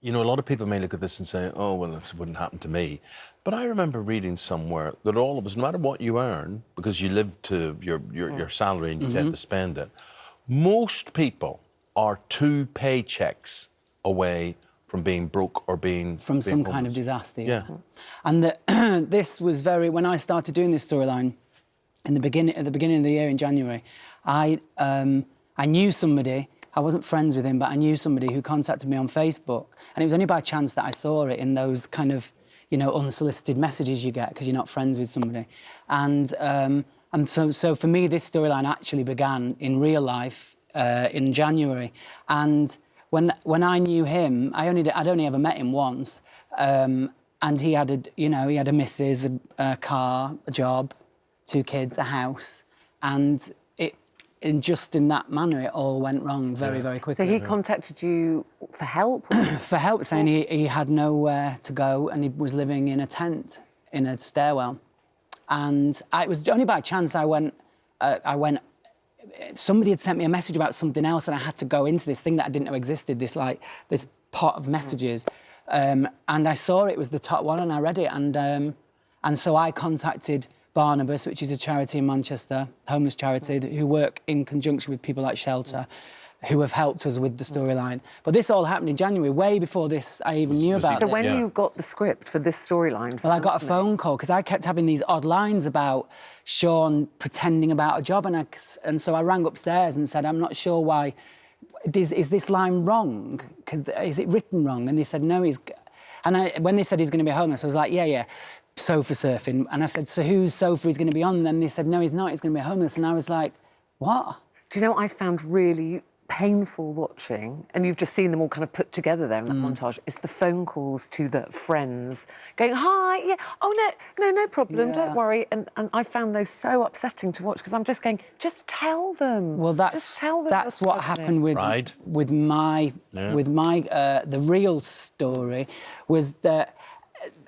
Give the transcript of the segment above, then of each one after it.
You know, a lot of people may look at this and say, oh, well, this wouldn't happen to me. But I remember reading somewhere that all of us, no matter what you earn, because you live to your salary and you tend to spend it, most people are 2 paychecks away from being broke or being from some homeless. kind of disaster. Yeah. And this was when I started doing this storyline at the beginning of the year in January, I knew somebody. I wasn't friends with him, but I knew somebody who contacted me on Facebook, and it was only by chance that I saw it in those kind of, you know, unsolicited messages you get because you're not friends with somebody. And so for me, this storyline actually began in real life in January. And when I knew him, I'd only ever met him once, and he had a missus, a car, a job, 2 kids, a house, and just in that manner, it all went wrong very, very quickly. So he contacted you for help? For help, saying he had nowhere to go and he was living in a tent in a stairwell. And it was only by chance I went. Somebody had sent me a message about something else, and I had to go into this thing that I didn't know existed. This pot of messages, and I saw it was the top one, and I read it, and so I contacted Barnabas, which is a charity in Manchester, homeless charity, who work in conjunction with people like Shelter, who have helped us with the storyline. But this all happened in January, way before this I even knew about it. So when you got the script for this storyline... Well, I got a phone call, because I kept having these odd lines about Sean pretending about a job, and so I rang upstairs and said, I'm not sure why... Is this line wrong? Is it written wrong? And they said, no, when they said he's going to be homeless, I was like, yeah, sofa surfing. And I said, so whose sofa is going to be on? And then they said, no, he's not, he's going to be homeless. And I was like, what? Do you know what I found really painful watching, and you've just seen them all kind of put together there in that montage, is the phone calls to the friends going, hi, yeah, oh, no problem, don't worry. And I found those so upsetting to watch, because I'm just going, just tell them. Well, just tell them that's what happened with my the real story was that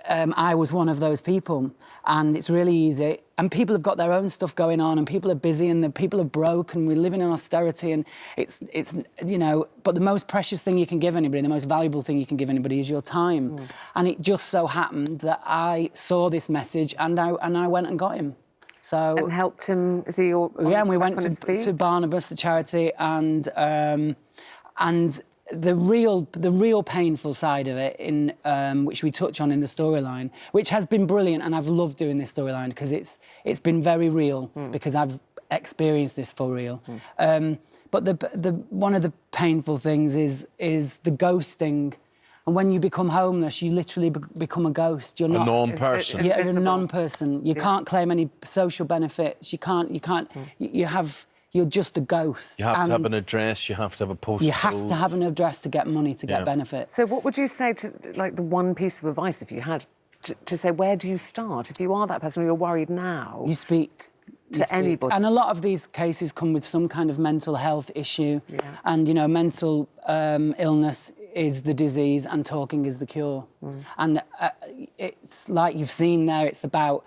I was one of those people, and it's really easy. And people have got their own stuff going on, and people are busy, and the people are broke, and we're living in austerity, and it's you know. But the most precious thing you can give anybody, the most valuable thing you can give anybody, is your time. And it just so happened that I saw this message, and I went and got him. So and helped him. Is he all? Yeah, and we went to Barnabas, the charity, and the real painful side of it, in which we touch on in the storyline, which has been brilliant, and I've loved doing this storyline because it's been very real, because I've experienced this for real. But the one of the painful things is the ghosting, and when you become homeless, you literally become a ghost. You're not a non-person. You're a non-person. You can't claim any social benefits. You can't. You're just a ghost. You have to have an address, you have to have a postcode. You have to have an address to get money, to get benefits. So what would you say to, like, the one piece of advice, if you had, to say, where do you start? If you are that person, or you're worried now... You speak. To anybody. And a lot of these cases come with some kind of mental health issue. And, you know, mental illness is the disease and talking is the cure. And it's like you've seen there, it's about...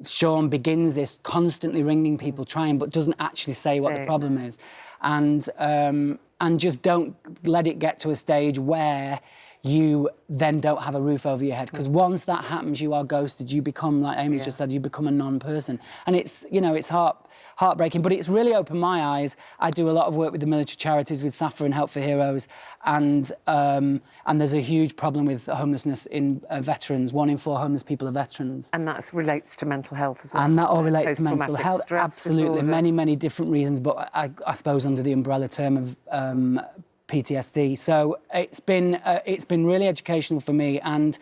Sean begins this constantly ringing people, trying, but doesn't actually say what the problem is. And just don't let it get to a stage where you then don't have a roof over your head. Because once that happens, you are ghosted. You become, like Amy just said, you become a non-person. And it's, you know, it's heartbreaking, but it's really opened my eyes. I do a lot of work with the military charities, with SAFA and Help for Heroes, and there's a huge problem with homelessness in veterans. 1 in 4 homeless people are veterans. And that relates to mental health as well. And that all relates to mental health, absolutely. Many different reasons, but I suppose under the umbrella term of PTSD. So it's been really educational for me, and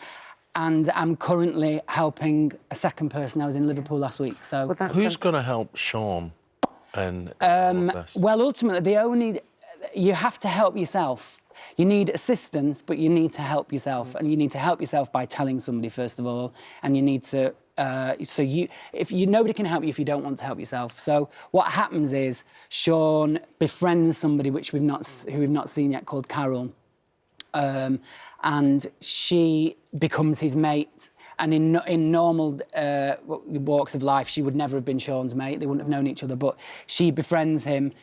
I'm currently helping a second person. I was in Liverpool last week. So who's going to help Sean in all of this? Well, ultimately, you have to help yourself. You need assistance, but you need to help yourself, and you need to help yourself by telling somebody first of all, and you need to. Nobody can help you if you don't want to help yourself. So what happens is Sean befriends somebody who we've not seen yet, called Carol, and she becomes his mate. And in normal walks of life, she would never have been Sean's mate. They wouldn't have known each other. But she befriends him,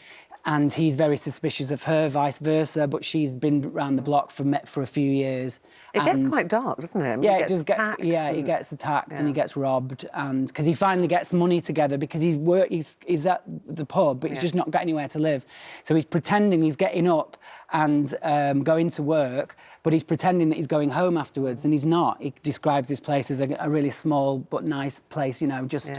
and he's very suspicious of her, vice versa, but she's been around the block for a few years. It gets quite dark, doesn't it? I mean, Yeah, he it gets does get. attacked Yeah, he and- gets attacked and he Yeah. gets robbed, and because he finally gets money together because he's at the pub, but he's just not got anywhere to live. So he's pretending he's getting up and going to work, but he's pretending that he's going home afterwards, and he's not. He describes this place as a really small but nice place, you know, just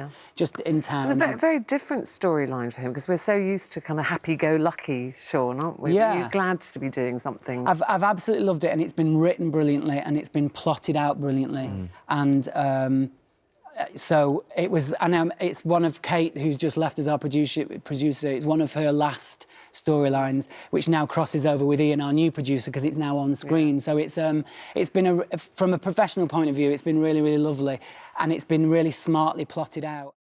in town. A very, very different storyline for him because we're so used to kind of happy-go-lucky Sean, aren't we? Yeah. You're glad to be doing something. I've absolutely loved it, and it's been written brilliantly, and it's been plotted out brilliantly, and so it was. And it's one of Kate, who's just left as our producer. It's one of her last storylines, which now crosses over with Ian, our new producer, because it's now on screen. Yeah. So it's been from a professional point of view, it's been really, really lovely, and it's been really smartly plotted out.